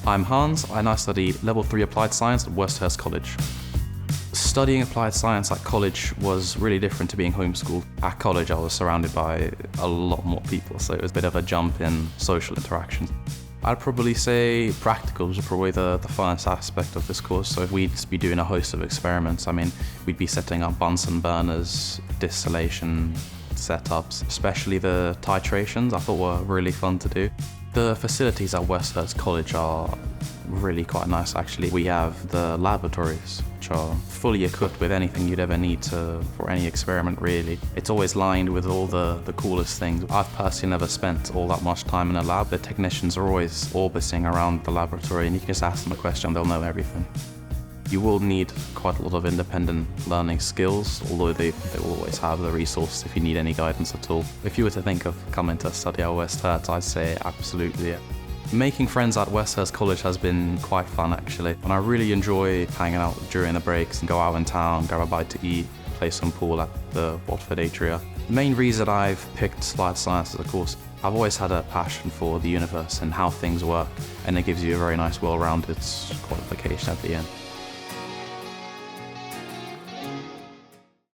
I'm Hans, and I study Level 3 Applied Science at Westhurst College. Studying applied science at college was really different to being homeschooled. At college, I was surrounded by a lot more people, so it was a bit of a jump in social interaction. I'd probably say practicals are probably the funnest aspect of this course. So we'd be doing a host of experiments. I mean, we'd be setting up Bunsen burners, distillation setups, especially the titrations I thought were really fun to do. The facilities at Westhurst College are really quite nice actually. We have the laboratories, which are fully equipped with anything you'd ever need for any experiment really. It's always lined with all the coolest things. I've personally never spent all that much time in a lab. The technicians are always orbiting around the laboratory and you can just ask them a question, they'll know everything. You will need quite a lot of independent learning skills, although they will always have the resources if you need any guidance at all. If you were to think of coming to study at Westhurst, I'd say absolutely. Yeah. Making friends at Westhurst College has been quite fun actually, and I really enjoy hanging out during the breaks and go out in town, grab a bite to eat, play some pool at the Watford Atria. The main reason I've picked applied science as a course, I've always had a passion for the universe and how things work, and it gives you a very nice well-rounded qualification at the end.